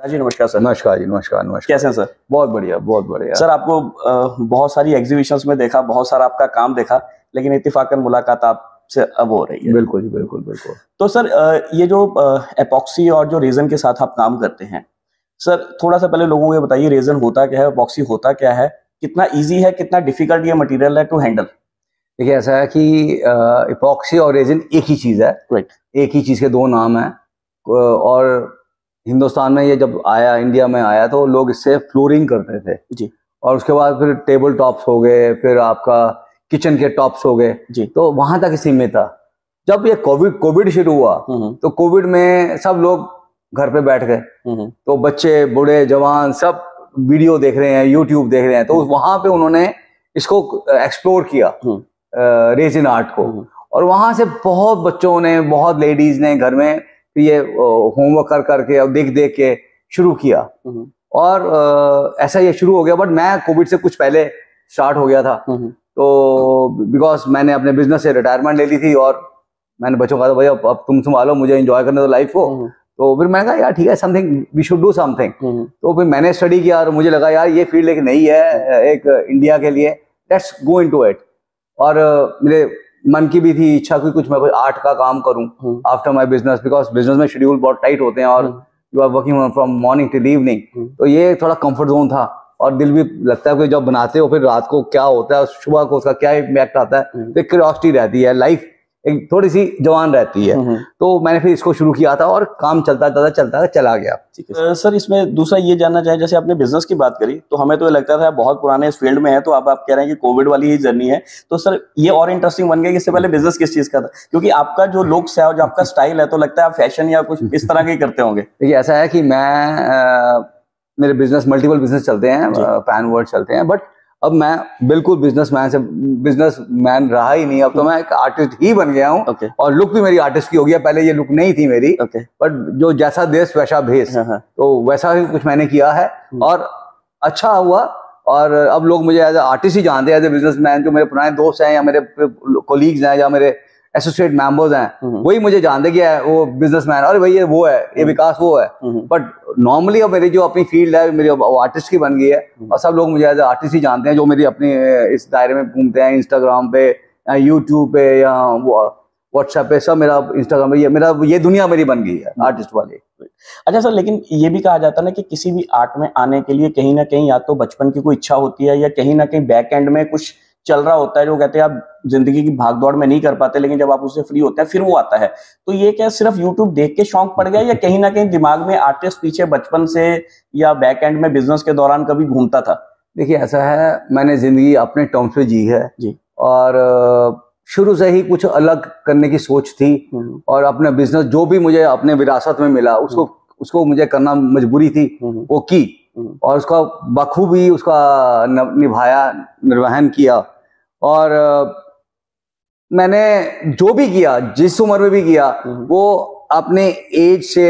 जी नमस्कार सर। नमस्कार जी, नमस्कार नमस्कार। कैसे हैं सर? बहुत बढ़िया, बहुत बढ़िया सर आपको बहुत सारी एग्जीबिशंस में देखा, बहुत सारा आपका काम देखा, लेकिन इत्तेफाकन मुलाकात आपसे अब हो रही है। बिल्कुल जी, बिल्कुल बिल्कुल। तो सर ये जो एपॉक्सी और जो रेजन के साथ आप काम करते हैं, सर थोड़ा सा पहले लोगों को ये बताइए रेजन होता क्या है, एपॉक्सी होता क्या है, कितना इजी है, कितना डिफिकल्ट ये मटेरियल है टू हैंडल? देखिए ऐसा है कि इपॉक्सी और रेजिन एक ही चीज़ है, राइट। एक ही चीज़ के दो नाम हैं। और हिंदुस्तान में ये जब आया, इंडिया में आया, तो लोग इससे फ्लोरिंग करते थे जी और उसके बाद फिर टेबल टॉप्स हो गए, फिर आपका किचन के टॉप्स हो गए जी। तो वहां तक ही सीमित था। जब ये कोविड शुरू हुआ तो कोविड में सब लोग घर पे बैठ गए, तो बच्चे बूढ़े जवान सब वीडियो देख रहे हैं, यूट्यूब देख रहे हैं, तो वहां पे उन्होंने इसको एक्सप्लोर किया रेजिन आर्ट को। और वहां से बहुत बच्चों ने, बहुत लेडीज ने घर में ये होमवर्क कर करके और देख देख के शुरू किया और ऐसा ये शुरू हो गया। बट मैं कोविड से कुछ पहले स्टार्ट हो गया था, तो बिकॉज मैंने अपने बिजनेस से रिटायरमेंट ले ली थी और मैंने बच्चों को कहा भैया अब तुम संभालो, मुझे एंजॉय करने दो लाइफ को। तो फिर मैंने कहा यार ठीक है, something we should do something. तो फिर मैंने स्टडी किया और मुझे लगा यार ये फील्ड एक नई है एक इंडिया के लिए, लेट्स गो इनटू इट। और मेरे मन की भी थी इच्छा कि कुछ मैं कोई आर्ट का काम करूं after my business, because business में शेड्यूल बहुत टाइट होते हैं और you are working from morning till evening. तो ये थोड़ा कंफर्ट जोन था और दिल भी लगता है कि जब बनाते हो फिर रात को क्या होता है, सुबह को उसका क्या इम्पैक्ट आता है, तो एक क्यूरियोसिटी रहती है, लाइफ एक थोड़ी सी जवान रहती है। तो मैंने फिर इसको शुरू किया था और काम चलता चला गया। ठीक है सर, इसमें दूसरा ये जानना चाहे, जैसे आपने बिजनेस की बात करी तो हमें तो ये लगता था बहुत पुराने इस फील्ड में है, तो अब आप कह रहे हैं कि कोविड वाली ही जर्नी है, तो सर ये और इंटरेस्टिंग बन गया कि इससे पहले बिजनेस किस चीज का था? क्योंकि आपका जो लुक्स है और जो आपका स्टाइल है, तो लगता है आप फैशन या कुछ इस तरह के ही करते होंगे। देखिए ऐसा है कि मैं मेरे बिजनेस मल्टीपल बिजनेस चलते हैं, पैन वर्ल्ड चलते हैं, बट अब मैं बिल्कुल बिजनेसमैन रहा ही नहीं। अब तो मैं एक आर्टिस्ट ही बन गया हूँ और लुक भी मेरी आर्टिस्ट की हो गया। पहले ये लुक नहीं थी मेरी, बट जो जैसा देश वैसा भेष, तो वैसा ही कुछ मैंने किया है और अच्छा हुआ। और अब लोग मुझे एज ए आर्टिस्ट ही जानते हैं, एज ए बिजनेसमैन। जो मेरे पुराने दोस्त हैं या मेरे कोलीग्स हैं या मेरे एसोसिएट मेंबर्स हैं, वही मुझे जानते कि वो बिजनेसमैन, अरे भाई ये वो है, ये विकास वो है। बट नॉर्मली अब मेरी जो अपनी फील्ड है मेरी आर्टिस्ट की बन गई है और सब लोग मुझे एज आर्टिस्ट ही जानते हैं, जो मेरी अपनी इस दायरे में घूमते हैं, इंस्टाग्राम पे या यूट्यूब पे या व्हाट्सएप पे, सब मेरा इंस्टाग्राम पे ये दुनिया मेरी बन गई है आर्टिस्ट वाली। अच्छा सर, लेकिन ये भी कहा जाता है ना कि किसी भी आर्ट में आने के लिए कहीं ना कहीं या तो बचपन की कोई इच्छा होती है या कहीं ना कहीं बैक एंड में कुछ चल रहा होता है, जो कहते हैं आप जिंदगी की भागदौड़ में नहीं कर पाते, लेकिन जब आप उससे फ्री होते हैं फिर वो आता है। तो ये क्या सिर्फ यूट्यूब देख के शौक पड़ गया या कहीं ना कहीं दिमाग में आर्टिस्ट पीछे बचपन से या बैक एंड में बिजनेस के दौरान कभी घूमता था? देखिए ऐसा है, मैंने जिंदगी अपने टर्म्स पे जी है जी, और शुरू से ही कुछ अलग करने की सोच थी और अपना बिजनेस जो भी मुझे अपने विरासत में मिला उसको मुझे करना मजबूरी थी, वो की और उसका बखूबी उसका निभाया, निर्वहन किया। और मैंने जो भी किया, जिस उम्र में भी किया, वो अपने एज से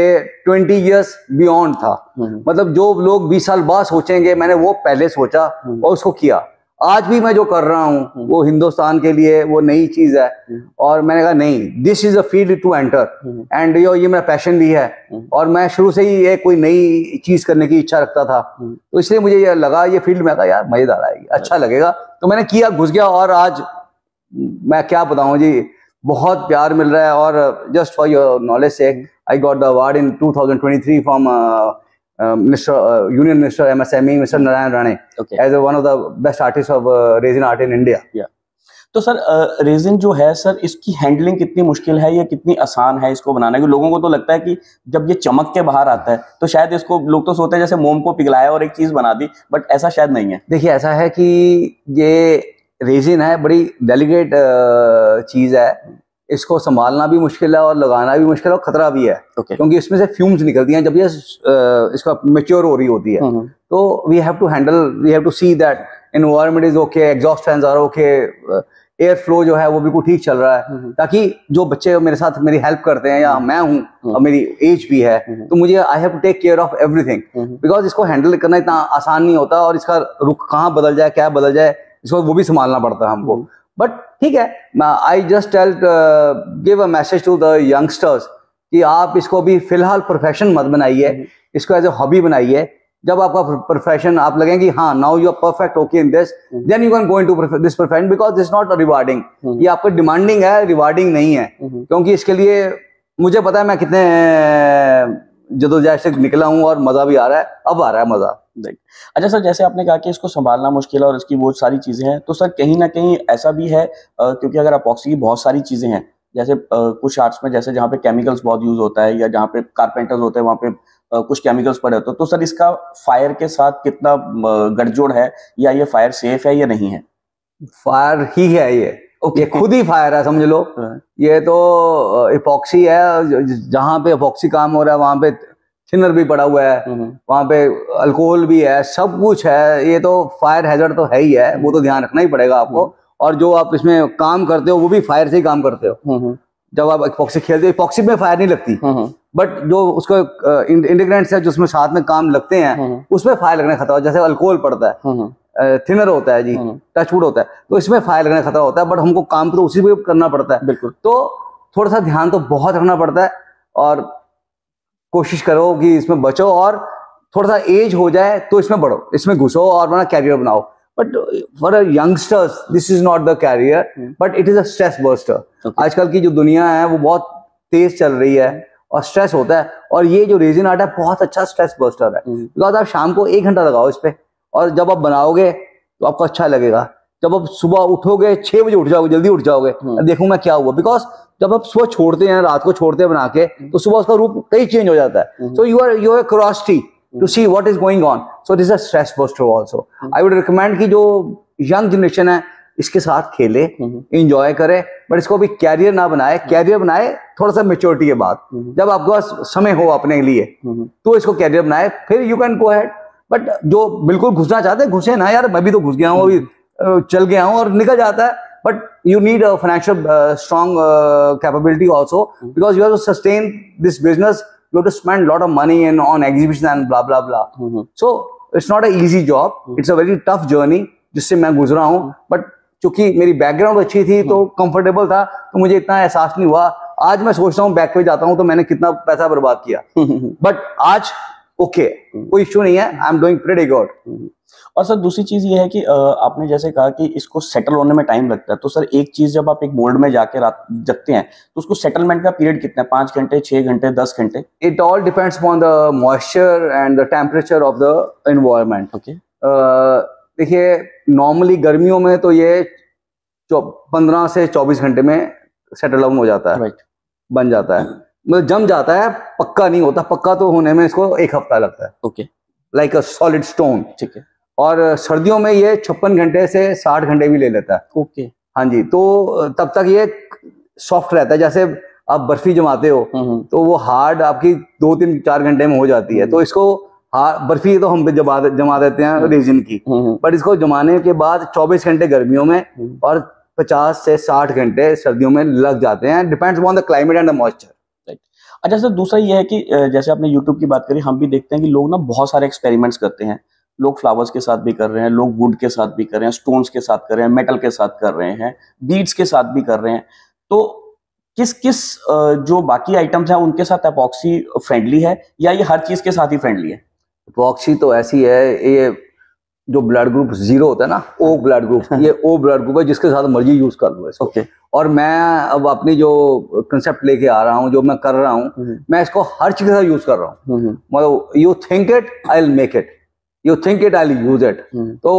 20 इयर्स बियॉन्ड था। मतलब जो लोग 20 साल बाद सोचेंगे, मैंने वो पहले सोचा और उसको किया। आज भी मैं जो कर रहा हूँ वो हिंदुस्तान के लिए वो नई चीज है और मैंने कहा नहीं, this is a field to enter and ये मेरा पैशन भी है और मैं शुरू से ही ये कोई नई चीज करने की इच्छा रखता था। तो इसलिए मुझे ये लगा ये फील्ड में, यार मजेदार आएगी, अच्छा लगेगा, तो मैंने किया, घुस गया और आज मैं क्या बताऊं जी, बहुत प्यार मिल रहा है। और just for your knowledge sake, I got the award in 2023 from Union Minister MSME, Mr. Narayan Rane, as one of the best artists of resin art in India. तो सर रेजिन जो है सर, इसकी handling कितनी मुश्किल है या कितनी आसान है इसको बनाने की? लोगों को तो लगता है कि जब ये चमक के बाहर आता है तो शायद इसको लोग तो सोचते हैं जैसे मोम को पिघलाया और एक चीज बना दी, बट ऐसा शायद नहीं है। देखिए ऐसा है कि ये रेजिन है, बड़ी डेलिकेट चीज है, इसको संभालना भी मुश्किल है और लगाना भी मुश्किल है और खतरा भी है। क्योंकि इसमें से फ्यूम्स निकलती हैं जब ये इसका मैच्योर हो रही होती है। तो we have to see that environment is okay, exhaust fans are okay, air flow जो है वो बिल्कुल ठीक चल रहा है, ताकि जो बच्चे मेरे साथ मेरी हेल्प करते हैं या मैं हूँ और मेरी एज भी है, तो मुझे I have to take care of everything, because इसको हैंडल करना इतना आसान नहीं होता और इसका रुख कहाँ बदल जाए, क्या बदल जाए, इसको वो भी संभालना पड़ता है हमको। बट ठीक है, I just give a message to the youngsters कि आप इसको भी फिलहाल प्रोफेशन मत बनाइए, इसको एज ए हॉबी बनाइए। जब आपका प्रोफेशन आप लगेंगे कि हाँ now you are perfect okay in this, then you can go into this profession, because this not rewarding. ये आपको डिमांडिंग है, रिवार्डिंग नहीं है। क्योंकि इसके लिए मुझे पता है मैं कितने जदोजहद से निकला हूँ और मजा भी आ रहा है, अब आ रहा है मजा। अच्छा सर, जैसे आपने कहा कि इसको संभालना मुश्किल है और इसकी बहुत सारी चीजें हैं, तो सर कहीं ना कहीं ऐसा भी है क्योंकि अगर अपॉक्सी की बहुत सारी चीजें हैं, जैसे कुछ आर्ट्स में जैसे जहाँ पे केमिकल्स बहुत यूज होता है या जहाँ पे कारपेंटर्स होते हैं वहाँ पे कुछ केमिकल्स पड़े होते हैं, तो सर इसका फायर के साथ कितना गठजोड़ है, या ये फायर सेफ है या नहीं है? फायर ही है ये खुद ही फायर है समझ लो। ये तो इपॉक्सी है, जहाँ पे इपॉक्सी काम हो रहा है वहां पे थिनर भी पड़ा हुआ है, वहां पे अल्कोहल भी है, सब कुछ है। ये तो फायर हैजर्ड तो है ही है, वो तो ध्यान रखना ही पड़ेगा आपको। और जो आप इसमें काम करते हो वो भी फायर से ही काम करते हो। जब आप इपॉक्सी खेलते हो, इपॉक्सी में फायर नहीं लगती, बट जो उसको इंटीग्रेंट्स है जो उसमें साथ में काम लगते हैं उसमें फायर लगने का खतरा, जैसे अल्कोहल पड़ता है, थिनर होता है जी, टचवुड होता है, तो इसमें फायर लगने का खतरा होता है। बट हमको काम तो उसी पे करना पड़ता है। बिल्कुल। तो थोड़ा सा ध्यान तो बहुत रखना पड़ता है और कोशिश करो कि इसमें बचो, और थोड़ा सा एज हो जाए तो इसमें बढ़ो, इसमें घुसो और अपना कैरियर बनाओ। But for a youngsters this is not the career, but it is a stress buster. आजकल की जो दुनिया है वो बहुत तेज चल रही है और स्ट्रेस होता है, और ये जो रेजिन आर्ट है बहुत अच्छा स्ट्रेस बस्टर है। बिकॉज आप शाम को 1 घंटा लगाओ इस पे, और जब आप बनाओगे तो आपको अच्छा लगेगा। जब आप सुबह उठोगे 6 बजे उठ जाओगे, जल्दी उठ जाओगे, देखूं मैं क्या हुआ। बिकॉज जब आप सुबह छोड़ते हैं, रात को छोड़ते हैं बना के, तो सुबह उसका रूप कई चेंज हो जाता है। So you are curiosity to see what is going on, so this is a stress buster also. I would recommend कि जो यंग जनरेशन है इसके साथ खेले, इंजॉय करे, बट इसको भी कैरियर ना बनाए। कैरियर बनाए थोड़ा सा मेच्योरिटी के बाद, जब आपके पास समय हो अपने लिए, तो इसको कैरियर बनाए, फिर you can go ahead. But जो बिल्कुल घुसना चाहते हैं घुसे ना यार, मैं भी तो घुस गया हूँ, अभी चल गया हूँ और निकल जाता है। But you need a financial strong capability also, because you have to sustain this business. You have to spend a lot of money on exhibition and blah blah blah. So it's not an easy job. It's a very tough journey जिससे मैं गुजरा हूँ। But चूंकि मेरी background अच्छी थी तो comfortable था, तो मुझे इतना एहसास नहीं हुआ। आज मैं सोचता हूँ बैक पे जाता हूँ तो मैंने कितना पैसा बर्बाद किया, बट आज ओके, कोई इश्यू नहीं है, I am doing pretty good. और सर दूसरी चीज ये है कि आपने जैसे कहा कि इसको सेटल होने में टाइम लगता है, तो सर एक चीज जब आप एक मोल्ड में जाके रात जगते हैं तो उसको सेटलमेंट का पीरियड कितना है? 5 घंटे, 6 घंटे, 10 घंटे? It all depends upon the moisture and the temperature of the environment. Okay. देखिए नॉर्मली गर्मियों में तो ये 15 से 24 घंटे में सेटल डाउन हो जाता है, राइट, बन जाता है, मतलब जम जाता है। पक्का नहीं होता, पक्का तो होने में इसको 1 हफ्ता लगता है। Okay, like a solid stone. ठीक है। और सर्दियों में ये 56 घंटे से 60 घंटे भी ले लेता है। ओके, हाँ जी, तो तब तक ये सॉफ्ट रहता है। जैसे आप बर्फी जमाते हो तो वो हार्ड आपकी 2-3-4 घंटे में हो जाती है। तो इसको बर्फी तो हम जमा देते हैं रेजिन की, बट इसको जमाने के बाद 24 घंटे गर्मियों में और 50 से 60 घंटे सर्दियों में लग जाते हैं। Depends on the climate and the moisture. अच्छा सर, दूसरा ये है कि जैसे आपने YouTube की बात करी, हम भी देखते हैं कि लोग ना बहुत सारे एक्सपेरिमेंट्स करते हैं। लोग फ्लावर्स के साथ भी कर रहे हैं, लोग वुड के साथ भी कर रहे हैं, स्टोन्स के साथ कर रहे हैं, मेटल के साथ कर रहे हैं, बीड्स के साथ भी कर रहे हैं। तो किस किस जो बाकी आइटम्स हैं उनके साथ एपॉक्सी फ्रेंडली है, या ये हर चीज के साथ ही फ्रेंडली है? एपॉक्सी तो ऐसी है, ये जो ब्लड ग्रुप 0 होता है ना, O ब्लड ग्रुप, ये O ब्लड ग्रुप है, जिसके साथ मर्जी यूज कर लो इसको। ओके। और मैं अब अपनी जो कंसेप्ट लेके आ रहा हूँ, जो मैं कर रहा हूँ, मैं इसको हर चीज के साथ यूज कर रहा हूँ। मतलब you think it I will make it, you think it I will use it. तो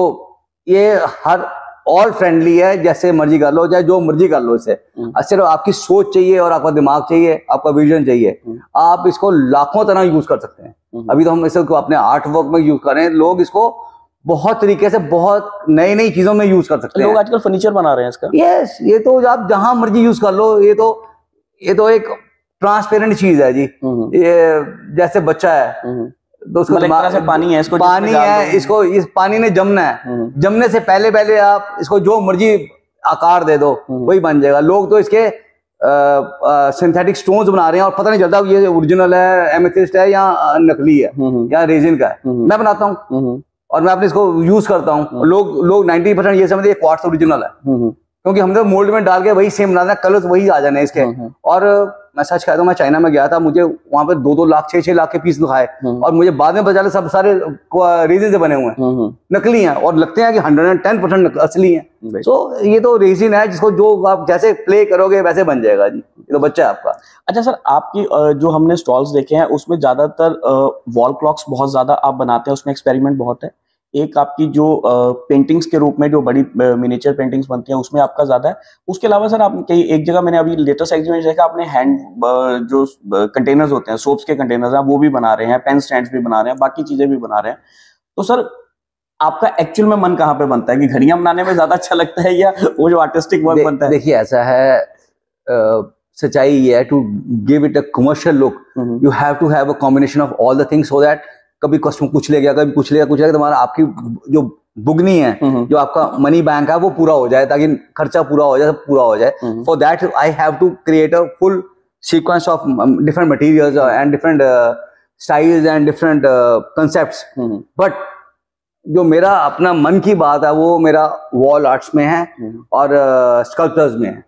ये हर ऑल फ्रेंडली है, जैसे मर्जी कर लो, चाहे जो मर्जी कर लो इसे। सिर्फ आपकी सोच चाहिए और आपका दिमाग चाहिए, आपका विजन चाहिए। आप इसको लाखों तरह यूज कर सकते हैं। अभी तो हम इसको अपने आर्ट वर्क में यूज कर रहे हैं, लोग इसको बहुत तरीके से बहुत नई नई चीजों में यूज कर सकते हैं। लोग आजकल फर्नीचर बना रहे हैं इसका। यस, ये तो आप जहां मर्जी यूज कर लो। ये तो एक ट्रांसपेरेंट चीज है जी। ये जैसे बच्चा है तो उसको एक तरह से पानी है, इसको पानी है, इसको इस पानी ने जमना है। जमने से पहले आप इसको जो मर्जी आकार दे दो, वही बन जाएगा। लोग तो इसके सिंथेटिक स्टोन्स बना रहे हैं और पता नहीं चलता ये ओरिजिनल है, एमेथिस्ट है या नकली है या रेजिन का है। मैं बनाता हूँ और मैं अपने इसको यूज करता हूँ। लोग 90% ये समझते हैं क्वार्ट्ज ओरिजिनल है, क्योंकि हमने मोल्ड में डाल के वही सेम बनाना है, कलर्स वही आ जाने इसके। और मैं सच कहता हूँ, मैं चाइना में गया था, मुझे वहां पे 2-2 लाख 6-6 लाख के पीस दिखाए और मुझे बाद में पता चला सब सारे रेजिन से बने हुए हैं, नकली हैं और लगते हैं कि 110% असली हैं। तो ये तो रेजिन है जिसको जो आप जैसे प्ले करोगे वैसे बन जाएगा जी, ये तो बच्चा है आपका। अच्छा सर, आपकी जो हमने स्टॉल्स देखे हैं उसमें ज्यादातर वॉल क्लॉक्स बहुत ज्यादा आप बनाते हैं, उसमें एक्सपेरिमेंट बहुत है। एक आपकी जो पेंटिंग्स के रूप में जो बड़ी मिनिएचर पेंटिंग्स बनती हैं उसमें आपका ज्यादा है। उसके अलावा सर आप कहीं एक जगह मैंने अभी लेटेस्ट एग्जीबिशन देखा, आपने हैंड जो कंटेनर्स होते हैं, सोप्स के कंटेनर्स हैं, वो भी बना रहे हैं, पेन स्टैंड्स भी बना रहे हैं, बाकी चीजें भी बना रहे हैं। तो सर आपका एक्चुअल में मन कहाँ पे बनता है कि घड़ियां बनाने में ज्यादा अच्छा लगता है या वो जो आर्टिस्टिक वर्क बनता है? देखिए ऐसा है, सच्चाई ये है, to give it a commercial look you have to have a combination of all the things, so that कभी कस्टमर कुछ ले गया, कभी कुछ ले गया, तुम्हारा आपकी जो बुगनी है, जो आपका मनी बैंक है वो पूरा हो जाए, ताकि खर्चा पूरा हो जाए, सब पूरा हो जाए। For that I have to create a full sequence of different materials and different styles and different concepts. But जो मेरा अपना मन की बात है वो मेरा वॉल आर्ट्स में है और स्कल्पचर्स में है,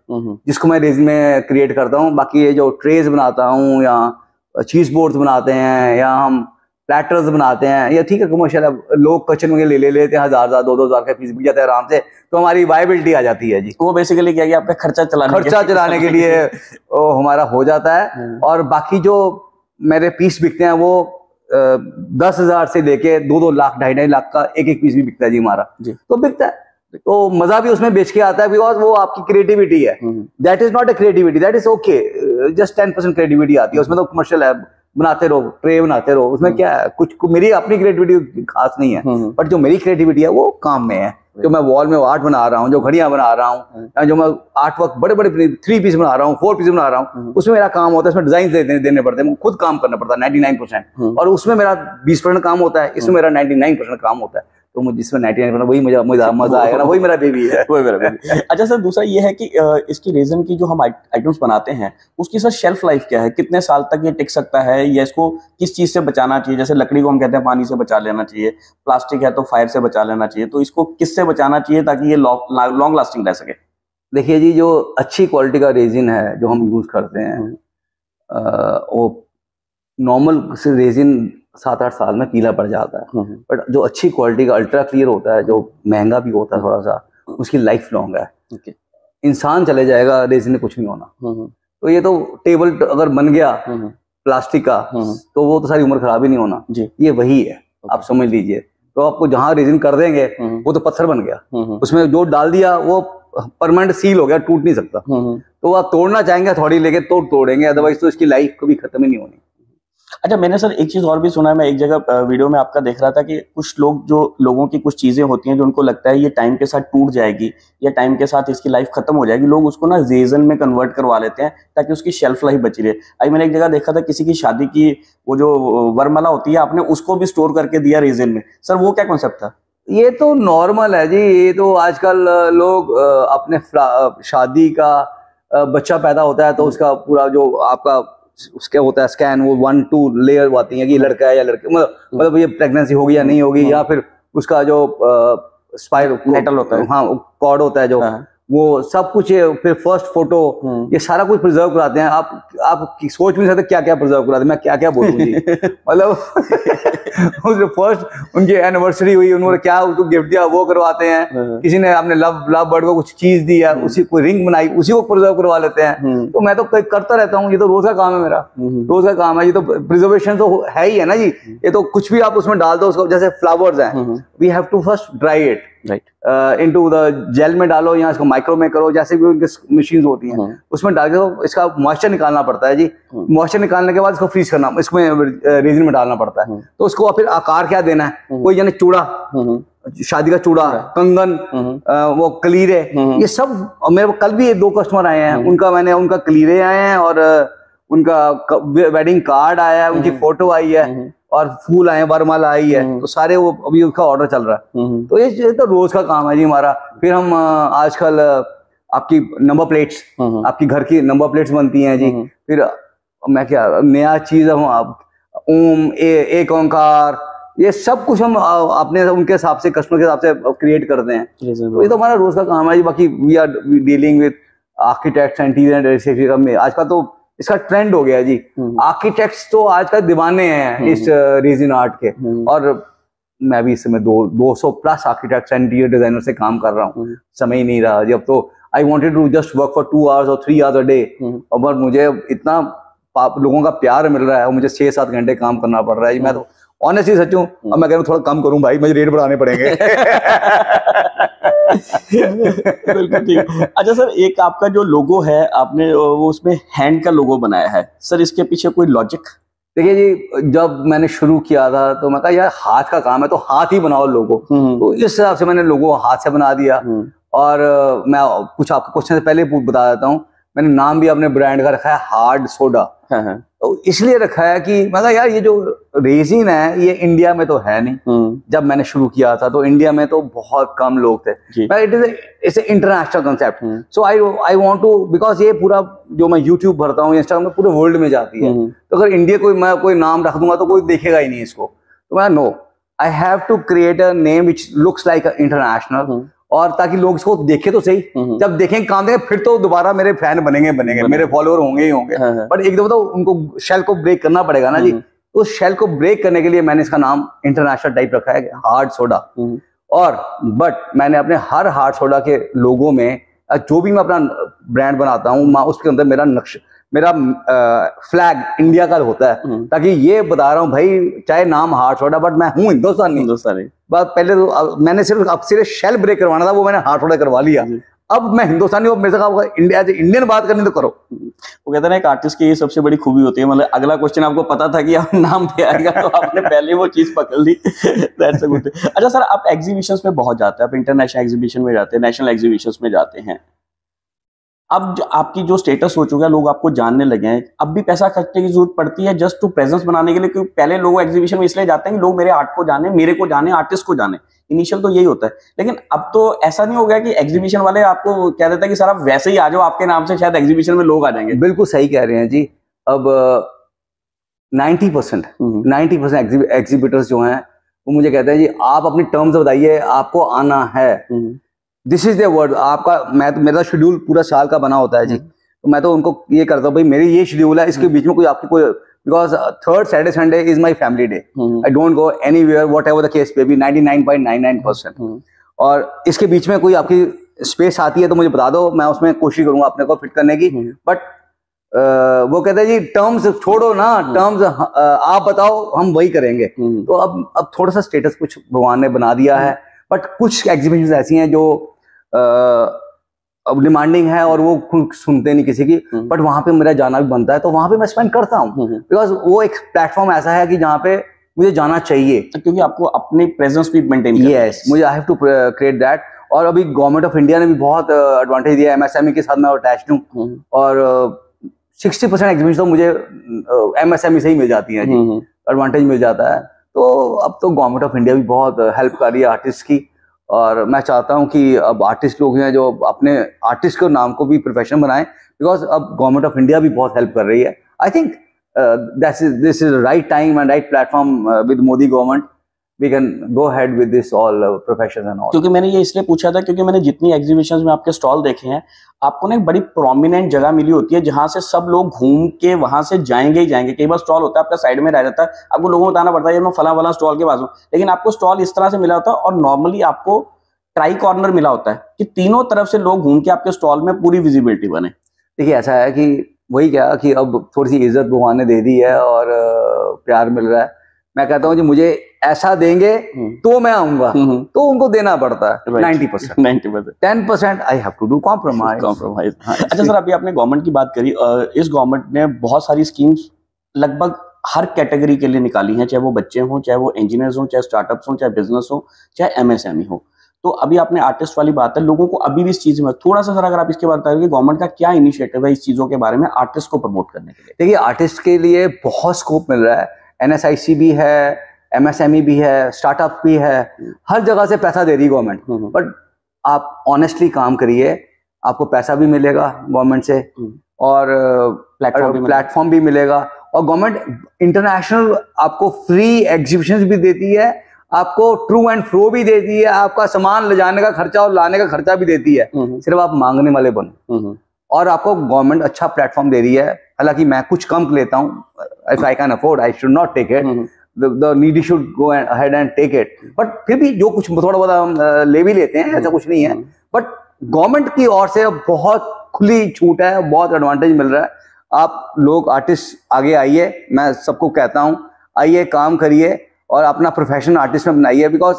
जिसको मैं रेजिन में क्रिएट करता हूँ। बाकी ये जो ट्रेज बनाता हूँ या चीज बोर्ड्स बनाते हैं या हम प्लेटर्स बनाते हैं, या ठीक है कमर्शियल है, लोग किचन में ले लेते हैं, 1000 2-2000 का पीस बिक जाता है आराम से, तो हमारी वायबिलिटी आ जाती है जी। वो बेसिकली क्या है, आपका खर्चा चलाने के लिए हमारा हो जाता है। और बाकी जो मेरे पीस बिकते हैं वो 10,000 से लेके 2-2 लाख 2.5 लाख का एक पीस भी बिकता है जी हमारा जी। तो बिकता है, तो मजा भी उसमें बेच के आता है, बिकॉज वो आपकी क्रिएटिविटी है। That is not a creativity, that is okay, just 10% creativity आती है उसमें। तो कमर्शियल है, बनाते रहो, ट्रे बनाते रहो, उसमें क्या है, कुछ मेरी अपनी क्रिएटिविटी खास नहीं है, बट जो मेरी क्रिएटिविटी है वो काम में है। जो मैं वॉल में आर्ट बना रहा हूँ, जो घड़ियां बना रहा हूँ, जो मैं आर्ट वर्क बड़े 3 पीस बना रहा हूँ, 4 पीस बना रहा हूँ, उसमें मेरा काम होता है, उसमें डिजाइन देने पड़ते हैं, खुद काम करना पड़ता है 99%, और उसमें मेरा 20% काम होता है, इसमें मेरा 99% काम होता है। तो मुझे जिसमें 99% वही मजा आएगा ना, वही मेरा बेबी है, वही मेरा बेबी। अच्छा सर, दूसरा ये है कि इसकी रेजिन की जो हम आइटम्स बनाते हैं उसकी सर शेल्फ लाइफ क्या है, कितने साल तक ये टिक सकता है, या इसको किस चीज से बचाना चाहिए? जैसे लकड़ी को हम कहते हैं पानी से बचा लेना चाहिए, प्लास्टिक है तो फायर से बचा लेना चाहिए, तो इसको किससे बचाना चाहिए ताकि ये लॉन्ग लास्टिंग रह सके? देखिए जी, जो अच्छी क्वालिटी का रेजिन है जो हम यूज करते हैं, वो नॉर्मल से रेजिन 7-8 साल में पीला पड़ जाता है, बट जो अच्छी क्वालिटी का अल्ट्रा क्लियर होता है, जो महंगा भी होता है थोड़ा सा, उसकी लाइफ लॉन्ग है। इंसान चले जाएगा, रेजिन में कुछ नहीं होना। तो ये तो टेबल अगर बन गया प्लास्टिक का, तो वो तो सारी उम्र खराब ही नहीं होना जी। ये वही है, आप समझ लीजिए। तो आपको जहाँ रेजिन कर देंगे वो तो पत्थर बन गया, उसमें जो डाल दिया वो परमानेंट सील हो गया, टूट नहीं सकता। तो आप तोड़ना चाहेंगे थोड़ी लेके तोड़ेंगे, अदरवाइज तो इसकी लाइफ कभी खत्म ही नहीं होनी। अच्छा, मैंने सर एक चीज और भी सुना है, मैं एक जगह वीडियो में आपका देख रहा था कि कुछ लोगों की कुछ चीजें होती हैं जो उनको लगता है ये टाइम के साथ टूट जाएगी या टाइम के साथ इसकी लाइफ खत्म हो जाएगी, लोग उसको ना रेजन में कन्वर्ट करवा लेते हैं ताकि उसकी शेल्फ लाइफ बची रहे। अभी मैंने एक जगह देखा था, किसी की शादी की वो जो वरमाला होती है, आपने उसको भी स्टोर करके दिया रेजन में। सर वो क्या कॉन्सेप्ट था? ये तो नॉर्मल है जी, ये तो आजकल लोग अपने शादी का बच्चा पैदा होता है तो उसका पूरा जो आपका उसके होता है स्कैन, वो 1-2 लेयर आती है कि लड़का है या लड़की, मतलब ये प्रेगनेंसी होगी या नहीं होगी, या फिर उसका जो स्पाइरल मेटल होता है, हाँ कॉर्ड होता है जो, वो सब कुछ, फिर फर्स्ट फोटो, ये सारा कुछ प्रिजर्व कराते हैं। आप सोच भी नहीं सकते क्या क्या प्रिजर्व कराते हैं, मैं क्या क्या बोलूं जी। मतलब फर्स्ट उनकी एनिवर्सरी हुई, उन्होंने क्या उसको गिफ्ट दिया वो करवाते हैं, किसी ने आपने लव बर्ड को कुछ चीज दिया, उसी को रिंग बनाई, उसी को प्रिजर्व करवा लेते हैं। तो मैं तो करता रहता हूँ, ये तो रोज का काम है मेरा, रोज का काम है। ये तो प्रिजर्वेशन तो है ही है ना जी। ये तो कुछ भी आप उसमें डाल दो, उसको जैसे फ्लावर्स हैं, we have to first dry it, into the gel में डालो या इसको माइक्रो में करो, जैसे भी उनके मशीन्स होती हैं उसमें डाल के इसका मॉइस्चर निकालना पड़ता है जी। मॉइस्चर निकालने के बाद इसको फ्रीज करना, इसमें रेजिन में डालना पड़ता है। तो उसको फिर आकार क्या देना है, कोई यानी चूड़ा, शादी का चूड़ा, कंगन, वो कलीरे, ये सब। मेरे कल भी 2 कस्टमर आए हैं, उनका कलीरे आए हैं और उनका वेडिंग कार्ड आया है, उनकी फोटो आई है और फूल आए, वरमाला आई है, तो सारे वो अभी उसका ऑर्डर चल रहा है। तो ये तो रोज का काम है जी हमारा। फिर हम आजकल आपकी नंबर प्लेट्स, आपकी घर की नंबर प्लेट्स बनती हैं जी। फिर मैं क्या नया चीज ओम, एक ओंकार, ये सब कुछ हम अपने उनके हिसाब से, कस्टमर के हिसाब से क्रिएट करते हैं। तो ये तो हमारा रोज का काम है जी। बाकी we are dealing with architects, interior, आजकल तो इसका ट्रेंड हो गया जी। आर्किटेक्ट्स तो आजकल दीवाने हैं इस रेजिन आर्ट के, और मैं भी इस समय 200 plus architects and interior designer से काम कर रहा हूँ। समय ही नहीं रहा जी अब तो। I wanted to just work for 2 hours और 3 आवर्स अ डे, और मुझे इतना लोगों का प्यार मिल रहा है और मुझे 6-7 घंटे काम करना पड़ रहा है जी। मैं तो ऑनेस्टली सच हूँ, अब मैं कह रहा हूँ थोड़ा कम करूँ भाई, मुझे रेट बढ़ाने पड़ेंगे। बिल्कुल ठीक। अच्छा सर, एक आपका जो लोगो है, आपने वो उसमें हैंड का लोगो बनाया है सर, इसके पीछे कोई लॉजिक? देखिए जी, जब मैंने शुरू किया था तो मैं कहा यार हाथ का काम है तो हाथ ही बनाओ लोगो, तो इस हिसाब से मैंने लोगो हाथ से बना दिया। और मैं कुछ आपके क्वेश्चन से पहले बता देता हूँ, मैंने नाम भी अपने ब्रांड का रखा है हार्ड सोडा। तो इसलिए रखा है कि मैं कहा यार ये जो रेजिन है ये इंडिया में तो है नहीं। जब मैंने शुरू किया था तो इंडिया में तो बहुत कम लोग थे। It's international concept, so I want to, because ये पूरा जो मैं यूट्यूब भरता हूँ, इंस्टाग्राम में, पूरे वर्ल्ड में जाती है। तो अगर इंडिया मैं कोई नाम रख दूंगा तो कोई देखेगा ही नहीं इसको। तो मैं no, I have to create a name which looks like international, और ताकि लोग इसको देखे तो सही, जब देखेंगे काम देखेंगे फिर तो दोबारा मेरे फैन बनेंगे मेरे फॉलोअर होंगे ही होंगे। बट एक दफा तो उनको शेल को ब्रेक करना पड़ेगा ना जी। तो शेल को ब्रेक करने के लिए मैंने इसका नाम इंटरनेशनल टाइप रखा है हार्ड सोडा। और बट मैंने अपने हर हार्ड सोडा के लोगों में जो भी मैं अपना ब्रांड बनाता हूँ, उसके अंदर मेरा फ्लैग इंडिया का होता है, ताकि ये बता रहा हूँ भाई चाहे नाम हार्ड सोडा बट मैं हूँ हिंदुस्तानी। बात पहले तो मैंने सिर्फ शेल ब्रेक करवाना था, वो मैंने हार्ड सोडा करवा लिया। अब मैं हिंदुस्तानी हूँ, मेरे से इंडियन बात करनी तो करो। वो कहते हैं ना एक आर्टिस्ट की ये सबसे बड़ी खूबी होती है, मतलब अगला क्वेश्चन आपको पता था कि आप नाम पे आएगा तो आपने पहले वो चीज पकड़ ली। That's a good. अच्छा सर, आप एग्जीबिशंस में बहुत जाते हैं, आप इंटरनेशनल एग्जीबिशन में जाते हैं, नेशनल एग्जीबिशंस में जाते हैं। अब जो आपकी जो स्टेटस हो चुका है, लोग आपको जानने लगे हैं, अब भी पैसा खर्चने की जरूरत पड़ती है जस्ट टू प्रेजेंस बनाने के लिए? क्योंकि पहले लोग एग्जीबिशन में इसलिए जाते हैं कि लोग मेरे आर्ट को जाने, मेरे को जाने, आर्टिस्ट को जाने। इनिशियल तो यही होता है, लेकिन अब तो ऐसा नहीं हो गया कि एग्जीबिशन वाले आपको कह देता है कि सर आप वैसे ही आ जाओ, आपके नाम से शायद एग्जीबिशन में लोग आ जाएंगे। बिल्कुल सही कह रहे हैं जी। अब 90% एग्जीबिटर्स जो हैं वो मुझे कहते हैं जी आप अपनी टर्म्स बताइए, आपको आना है, दिस इज द वर्ड आपका। मेरा शेड्यूल पूरा साल का बना होता है जी, तो मैं तो उनको ये करता हूँ भाई मेरी ये शेड्यूल है, इसके बीच में कोई आपकी कोई, because third Saturday Sunday is my family day, I don't go anywhere what ever the case पे बी, 99.99%। और इसके बीच में कोई आपकी स्पेस आती है तो मुझे बता दो, मैं उसमें कोशिश करूंगा अपने को फिट करने की। बट वो कहते हैं जी टर्म्स छोड़ो ना, टर्म्स आप बताओ हम वही करेंगे। तो अब थोड़ा सा स्टेटस कुछ भगवान ने बना दिया है, बट कुछ एग्जीबिशन ऐसी हैं जो अब डिमांडिंग है और वो सुनते नहीं किसी की, बट वहां पे मेरा जाना भी बनता है, तो वहां पे मैं स्पेंड करता हूँ, बिकॉज वो एक प्लेटफॉर्म ऐसा है कि जहाँ पे मुझे जाना चाहिए, क्योंकि आपको अपनी प्रेजेंस भी मेंटेन करनी है। यस, मुझे I have to create that. और अभी गवर्नमेंट ऑफ इंडिया ने भी बहुत एडवांटेज दिया है, MSME के साथ मैं अटैच्ड हूँ, और 60% एग्जीबिशन तो मुझे MSME से ही मिल जाती है जी, एडवांटेज मिल जाता है। तो अब तो गवर्नमेंट ऑफ इंडिया भी बहुत हेल्प कर रही है आर्टिस्ट की, और मैं चाहता हूं कि अब आर्टिस्ट लोग हैं जो अपने आर्टिस्ट के नाम को भी प्रोफेशन बनाएं, बिकॉज अब गवर्नमेंट ऑफ इंडिया भी बहुत हेल्प कर रही है। I think this is right time and right platform with Modi government, we can go ahead with this all profession and all. क्योंकि मैंने ये इसलिए पूछा था क्योंकि मैंने जितनी एग्जीबिशंस में आपके स्टॉल देखे हैं, आपको ना एक बड़ी प्रोमिनेंट जगह मिली होती है जहां से सब लोग घूम के वहां से जाएंगे ही जाएंगे। कई बार स्टॉल होता है आपका साइड में रह जाता है, आपको लोगों को बताना पड़ता है मैं फला स्टॉल के पास हूं, लेकिन आपको स्टॉल इस तरह से मिला होता है, और नॉर्मली आपको ट्राई कॉर्नर मिला होता है कि तीनों तरफ से लोग घूम के आपके स्टॉल में पूरी विजिबिलिटी बने। देखिए ऐसा है कि वही क्या कि अब थोड़ी सी इज्जत भगवान ने दे दी है और प्यार मिल रहा है। मैं कहता हूँ जी मुझे ऐसा देंगे तो मैं आऊंगा, तो उनको देना पड़ता है 90%, 10% I have to do compromise. अच्छा सर, अभी आपने गवर्नमेंट की बात करी, इस गवर्नमेंट ने बहुत सारी स्कीम्स लगभग हर कैटेगरी के लिए निकाली हैं, चाहे वो बच्चे हों, चाहे वो इंजीनियर्स हों, चाहे स्टार्टअप्स हों, चाहे बिजनेस हो, चाहे MSME हो। तो अभी आपने आर्टिस्ट वाली बात है, लोगों को अभी भी इस चीज में थोड़ा सा सर अगर आप इसके बात करेंगे गवर्नमेंट का क्या इनिशिएटिव है इस चीजों के बारे में आर्टिस्ट को प्रमोट करने के लिए? देखिए आर्टिस्ट के लिए बहुत स्कोप मिल रहा है, NSIC भी है, MSME भी है, स्टार्टअप भी है, हर जगह से पैसा दे रही गवर्नमेंट। बट आप ऑनेस्टली काम करिए, आपको पैसा भी मिलेगा गवर्नमेंट से, और प्लेटफॉर्म भी मिलेगा, और गवर्नमेंट इंटरनेशनल आपको फ्री एग्जीबिशंस भी देती है, आपको ट्रू एंड फ्रो भी देती है, आपका सामान ले जाने का खर्चा और लाने का खर्चा भी देती है, सिर्फ आप मांगने वाले बनो। और आपको गवर्नमेंट अच्छा प्लेटफॉर्म दे रही है, हालांकि मैं कुछ कम लेता हूँ, if I can afford I should not take it, the needy should go ahead and take it, but फिर भी जो कुछ थोड़ा बहुत हम ले भी लेते हैं, ऐसा कुछ नहीं है। बट गवर्नमेंट की ओर से बहुत खुली छूट है, बहुत एडवांटेज मिल रहा है। आप लोग आर्टिस्ट आगे आइए, मैं सबको कहता हूँ आइए, काम करिए और अपना प्रोफेशन आर्टिस्ट में बनाइए, बिकॉज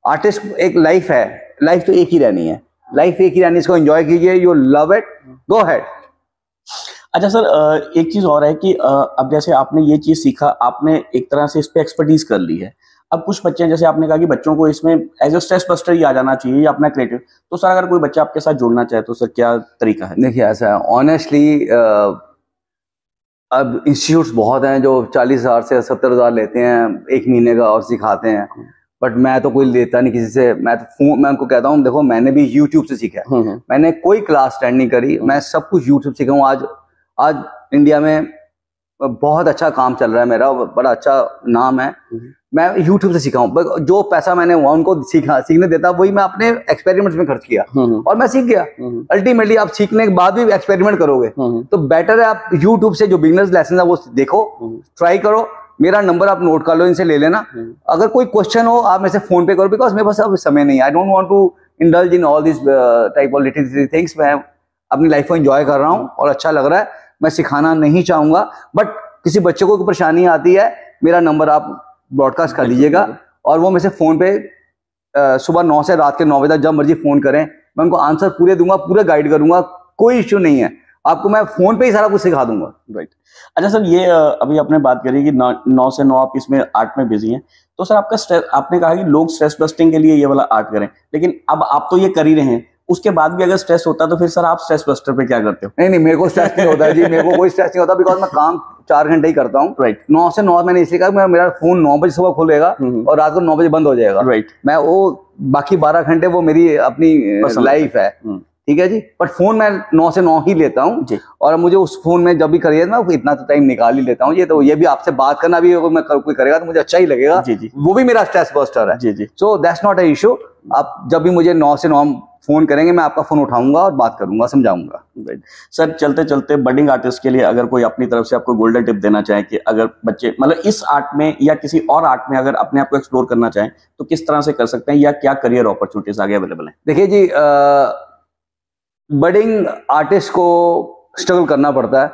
आर्टिस्ट एक लाइफ है, लाइफ तो एक ही रहनी है, लाइफ एक ही रहनी है, इसको एंजॉय कीजिए, you love it, go ahead. अच्छा सर, एक चीज और है कि अब जैसे आपने ये चीज सीखा, आपने एक तरह से इस पे एक्सपर्टीज कर ली है। अब कुछ बच्चे, जैसे आपने कहा कि बच्चों को इसमें एज ए स्ट्रेस बस्टर ही आ जाना चाहिए या अपना क्रिएटिव, तो सर अगर कोई बच्चा आपके साथ जुड़ना चाहे तो सर क्या तरीका है? देखिए ऐसा है, ऑनेस्टली अब इंस्टीट्यूट्स बहुत हैं जो 40,000 से 70,000 लेते हैं एक महीने का और सिखाते हैं, बट मैं तो कोई लेता नहीं किसी से। मैं उनको कहता हूँ देखो मैंने भी यूट्यूब से सीखा है, मैंने कोई क्लास अटेंड नहीं करी, मैं सब कुछ यूट्यूब सीखा हूँ। आज इंडिया में बहुत अच्छा काम चल रहा है मेरा, बड़ा अच्छा नाम है, मैं यूट्यूब से सीखा हूँ। जो पैसा मैंने उनको सीखने देता वही मैं अपने एक्सपेरिमेंट्स में खर्च किया और मैं सीख गया। अल्टीमेटली आप सीखने के बाद भी एक्सपेरिमेंट करोगे तो बेटर है आप यूट्यूब से जो बिगनर्स लेसन है वो देखो, ट्राई करो। मेरा नंबर आप नोट कर लो, इनसे ले लेना। अगर कोई क्वेश्चन हो आप मेरे से फोन पे करो, बिकॉज मेरे पास अब समय नहीं है। I don't want to indulge in all this type of little things. मैं अपनी लाइफ को एंजॉय कर रहा हूँ और अच्छा लग रहा है, मैं सिखाना नहीं चाहूंगा। बट किसी बच्चे को कोई परेशानी आती है, मेरा नंबर आप ब्रॉडकास्ट कर लीजिएगा और वो मेरे से फोन पे सुबह 9 से रात के 9 बजे तक जब मर्जी फोन करें, मैं उनको आंसर पूरे दूंगा, पूरे गाइड करूंगा, कोई इश्यू नहीं है। आपको मैं फोन पे ही सारा कुछ सिखा दूंगा। राइट। अच्छा सर, ये अभी आपने बात करी कि 9 से 9 आप इसमें आर्ट में बिजी हैं, तो सर आपका स्ट्रेस, आपने कहा कि लोग स्ट्रेस बस्टिंग के लिए ये वाला आर्ट करें, लेकिन अब आप तो ये कर ही रहे हैं, उसके बाद भी अगर स्ट्रेस होता तो फिर सर आप स्ट्रेस बस्टर पे क्या करते हो? नहीं, मेरे को स्ट्रेस नहीं होता है जी, मेरे को कोई स्ट्रेस नहीं होता, बिकॉज मैं काम 4 घंटे ही करता हूँ। राइट। 9 से 9 मैंने इसलिए कहा, मेरा फोन 9 बजे सुबह खुलेगा और रात को 9 बजे बंद हो जाएगा। राइट। मैं वो बाकी 12 घंटे वो मेरी अपनी लाइफ है, ठीक है जी। बट फोन मैं 9 से 9 ही लेता हूँ और मुझे उस फोन में जब भी करिए मैं इतना तो टाइम निकाल ही लेता हूँ। ये भी आपसे बात करना भी मैं कोई करेगा तो मुझे अच्छा ही लगेगा। जी। वो भी मेरा स्ट्रेस बस्टर है। जी। So that's not a issue. आप जब भी मुझे 9 से 9 फोन करेंगे, मैं आपका फोन उठाऊंगा और बात करूंगा, समझाऊंगा। सर चलते चलते बडिंग आर्टिस्ट के लिए अगर कोई अपनी तरफ से आपको गोल्डन टिप देना चाहे कि अगर बच्चे मतलब इस आर्ट में या किसी और आर्ट में अगर अपने आप को एक्सप्लोर करना चाहें तो किस तरह से कर सकते हैं या क्या करियर अपॉर्चुनिटीज आगे अवेलेबल है? देखिए जी, बडिंग आर्टिस्ट को स्ट्रगल करना पड़ता है।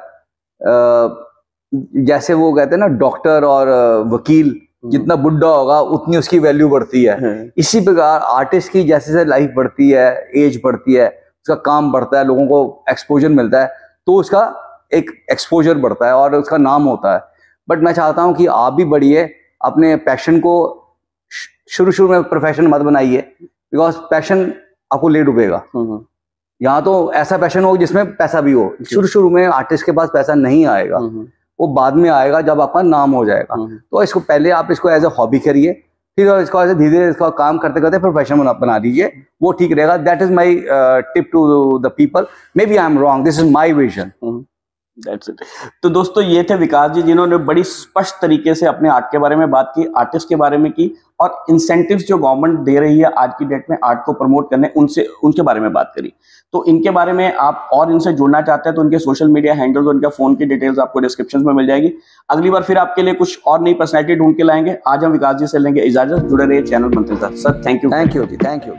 जैसे वो कहते हैं ना, डॉक्टर और वकील जितना बुढ़ा होगा उतनी उसकी वैल्यू बढ़ती है। इसी प्रकार आर्टिस्ट की जैसे जैसे लाइफ बढ़ती है, एज बढ़ती है, उसका काम बढ़ता है, लोगों को एक्सपोजर मिलता है, तो उसका एक एक्सपोजर बढ़ता है और उसका नाम होता है। बट मैं चाहता हूं कि आप भी बढ़िए, अपने पैशन को शुरू में प्रोफेशन मत बनाइए, बिकॉज पैशन आपको ले डूबेगा। यहाँ तो ऐसा पैशन हो जिसमें पैसा भी हो। शुरू में आर्टिस्ट के पास पैसा नहीं आएगा, वो बाद में आएगा जब आपका नाम हो जाएगा। तो इसको पहले आप इसको एज ए हॉबी करिए, फिर इसको ऐसे धीरे धीरे इसका काम करते करते प्रोफेशन बना दीजिए, वो ठीक रहेगा। That is my tip to the people. Maybe I am wrong, this is my vision. That's it. तो दोस्तों ये थे विकास जी, जिन्होंने बड़ी स्पष्ट तरीके से अपने आर्ट के बारे में बात की, आर्टिस्ट के बारे में की, और इंसेंटिव्स जो गवर्नमेंट दे रही है आज की डेट में आर्ट को प्रमोट करने, उनके बारे में बात करी। तो इनके बारे में आप और इनसे जुड़ना चाहते हैं तो उनके सोशल मीडिया हैंडल्स और उनका फोन की डिटेल्स आपको डिस्क्रिप्शन में मिल जाएगी। अगली बार फिर आपके लिए कुछ और नई पर्सनैलिटी ढूंढ के लाएंगे। आज हम विकास जी से लेंगे इजाजत। जुड़े रहिए चैनल मंत्री sir. Thank you. Thank you जी, थैंक यू।